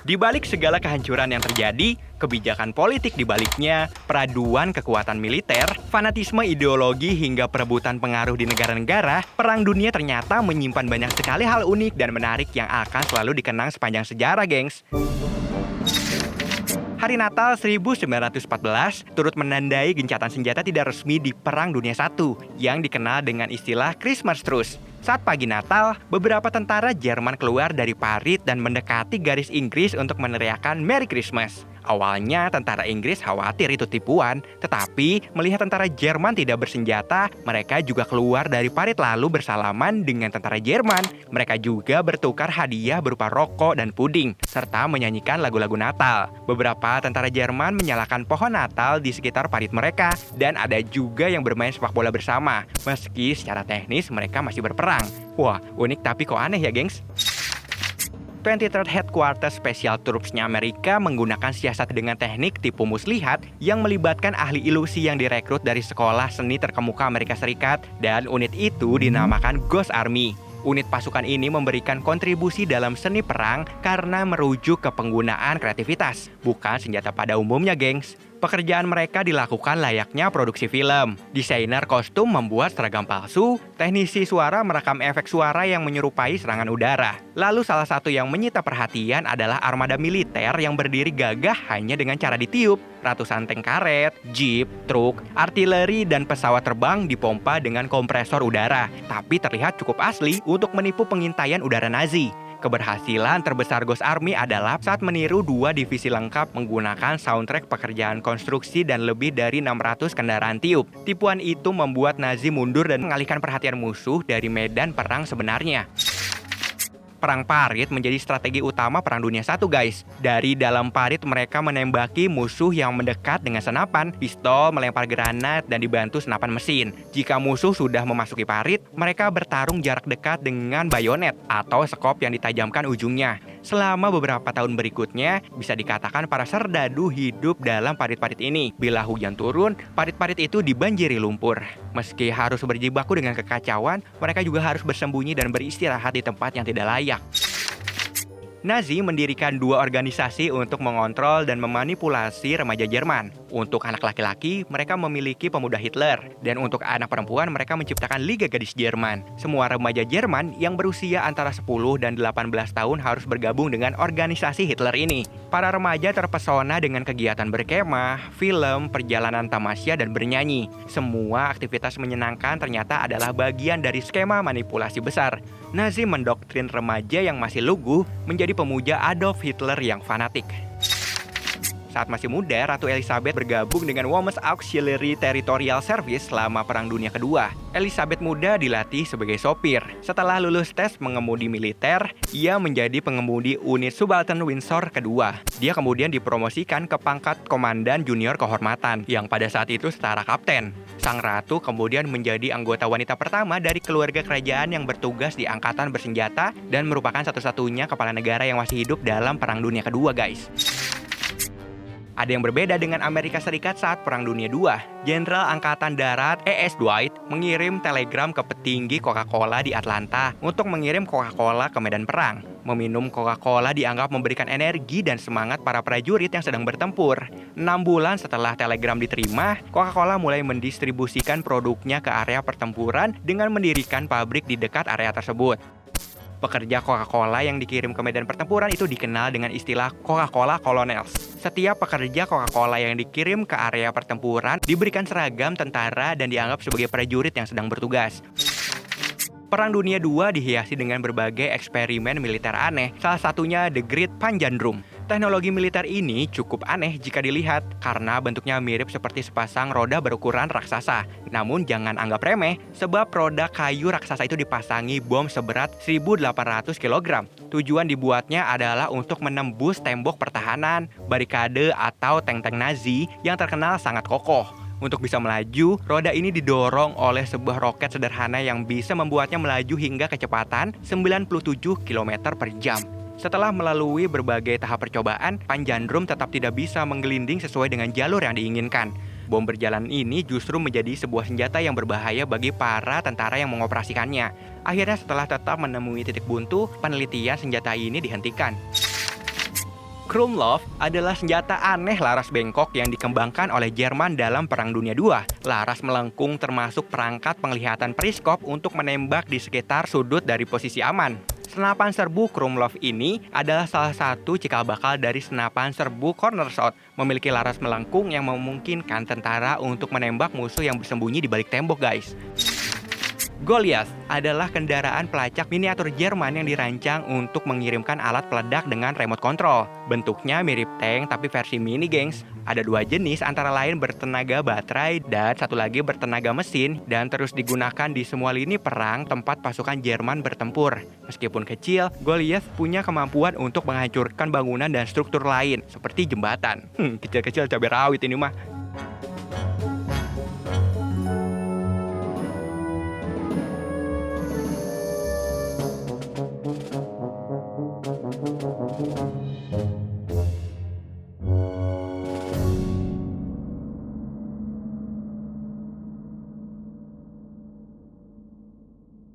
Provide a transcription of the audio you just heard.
Di balik segala kehancuran yang terjadi, kebijakan politik di baliknya, peraduan kekuatan militer, fanatisme ideologi hingga perebutan pengaruh di negara-negara, Perang Dunia ternyata menyimpan banyak sekali hal unik dan menarik yang akan selalu dikenang sepanjang sejarah, gengs. Hari Natal 1914 turut menandai gencatan senjata tidak resmi di Perang Dunia I yang dikenal dengan istilah Christmas Truce. Saat pagi Natal, beberapa tentara Jerman keluar dari parit dan mendekati garis Inggris untuk meneriakkan Merry Christmas. Awalnya tentara Inggris khawatir itu tipuan, tetapi melihat tentara Jerman tidak bersenjata, mereka juga keluar dari parit lalu bersalaman dengan tentara Jerman. Mereka juga bertukar hadiah berupa rokok dan puding, serta menyanyikan lagu-lagu Natal. Beberapa tentara Jerman menyalakan pohon Natal di sekitar parit mereka, dan ada juga yang bermain sepak bola bersama, meski secara teknis mereka masih berperang. Wah, unik tapi kok aneh ya, gengs? 23rd Headquarters Special Troops-nya Amerika menggunakan siasat dengan teknik tipu muslihat yang melibatkan ahli ilusi yang direkrut dari sekolah seni terkemuka Amerika Serikat, dan unit itu dinamakan Ghost Army. Unit pasukan ini memberikan kontribusi dalam seni perang karena merujuk ke penggunaan kreativitas, bukan senjata pada umumnya, gengs. Pekerjaan mereka dilakukan layaknya produksi film. Desainer kostum membuat seragam palsu, teknisi suara merekam efek suara yang menyerupai serangan udara. Lalu salah satu yang menyita perhatian adalah armada militer yang berdiri gagah hanya dengan cara ditiup. Ratusan tank karet, jeep, truk, artileri, dan pesawat terbang dipompa dengan kompresor udara, tapi terlihat cukup asli untuk menipu pengintaian udara Nazi. Keberhasilan terbesar Ghost Army adalah saat meniru 2 divisi lengkap menggunakan soundtrack pekerjaan konstruksi dan lebih dari 600 kendaraan tiup. Tipuan itu membuat Nazi mundur dan mengalihkan perhatian musuh dari medan perang sebenarnya. Perang parit menjadi strategi utama Perang Dunia I, guys. Dari dalam parit mereka menembaki musuh yang mendekat dengan senapan, pistol, melempar granat, dan dibantu senapan mesin. Jika musuh sudah memasuki parit, mereka bertarung jarak dekat dengan bayonet atau sekop yang ditajamkan ujungnya. Selama beberapa tahun berikutnya, bisa dikatakan para serdadu hidup dalam parit-parit ini. Bila hujan turun, parit-parit itu dibanjiri lumpur. Meski harus berjibaku dengan kekacauan, mereka juga harus bersembunyi dan beristirahat di tempat yang tidak layak. Nazi mendirikan 2 organisasi untuk mengontrol dan memanipulasi remaja Jerman. Untuk anak laki-laki, mereka memiliki pemuda Hitler. Dan untuk anak perempuan, mereka menciptakan Liga Gadis Jerman. Semua remaja Jerman yang berusia antara 10 dan 18 tahun harus bergabung dengan organisasi Hitler ini. Para remaja terpesona dengan kegiatan berkemah, film, perjalanan tamasya, dan bernyanyi. Semua aktivitas menyenangkan ternyata adalah bagian dari skema manipulasi besar. Nazi mendoktrin remaja yang masih lugu menjadi pemuja Adolf Hitler yang fanatik. Saat masih muda, Ratu Elizabeth bergabung dengan Women's Auxiliary Territorial Service selama Perang Dunia Kedua. Elizabeth muda dilatih sebagai sopir. Setelah lulus tes mengemudi militer, ia menjadi pengemudi unit Subaltern Windsor kedua. Dia kemudian dipromosikan ke pangkat Komandan Junior Kehormatan, yang pada saat itu setara kapten. Sang ratu kemudian menjadi anggota wanita pertama dari keluarga kerajaan yang bertugas di angkatan bersenjata dan merupakan satu-satunya kepala negara yang masih hidup dalam Perang Dunia Kedua, guys. Ada yang berbeda dengan Amerika Serikat saat Perang Dunia II. Jenderal Angkatan Darat E.S. Dwight mengirim telegram ke petinggi Coca-Cola di Atlanta untuk mengirim Coca-Cola ke medan perang. Meminum Coca-Cola dianggap memberikan energi dan semangat para prajurit yang sedang bertempur. 6 bulan setelah telegram diterima, Coca-Cola mulai mendistribusikan produknya ke area pertempuran dengan mendirikan pabrik di dekat area tersebut. Pekerja Coca-Cola yang dikirim ke medan pertempuran itu dikenal dengan istilah Coca-Cola Colonels. Setiap pekerja Coca-Cola yang dikirim ke area pertempuran diberikan seragam tentara dan dianggap sebagai prajurit yang sedang bertugas. Perang Dunia II dihiasi dengan berbagai eksperimen militer aneh, salah satunya The Great Panjandrum. Teknologi militer ini cukup aneh jika dilihat karena bentuknya mirip seperti sepasang roda berukuran raksasa. Namun jangan anggap remeh, sebab roda kayu raksasa itu dipasangi bom seberat 1.800 kg. Tujuan dibuatnya adalah untuk menembus tembok pertahanan, barikade, atau tank-tank Nazi yang terkenal sangat kokoh. Untuk bisa melaju, roda ini didorong oleh sebuah roket sederhana yang bisa membuatnya melaju hingga kecepatan 97 km per jam. Setelah melalui berbagai tahap percobaan, Panjandrum tetap tidak bisa menggelinding sesuai dengan jalur yang diinginkan. Bom berjalan ini justru menjadi sebuah senjata yang berbahaya bagi para tentara yang mengoperasikannya. Akhirnya setelah tetap menemui titik buntu, penelitian senjata ini dihentikan. Krumlov adalah senjata aneh laras bengkok yang dikembangkan oleh Jerman dalam Perang Dunia II. Laras melengkung termasuk perangkat penglihatan periskop untuk menembak di sekitar sudut dari posisi aman. Senapan serbu Krumlov ini adalah salah satu cikal bakal dari senapan serbu corner shot, memiliki laras melengkung yang memungkinkan tentara untuk menembak musuh yang bersembunyi di balik tembok, guys. Goliath adalah kendaraan pelacak miniatur Jerman yang dirancang untuk mengirimkan alat peledak dengan remote control. Bentuknya mirip tank tapi versi mini, gengs. Ada dua jenis antara lain bertenaga baterai dan satu lagi bertenaga mesin dan terus digunakan di semua lini perang tempat pasukan Jerman bertempur. Meskipun kecil, Goliath punya kemampuan untuk menghancurkan bangunan dan struktur lain seperti jembatan. Kecil-kecil cabai rawit ini mah.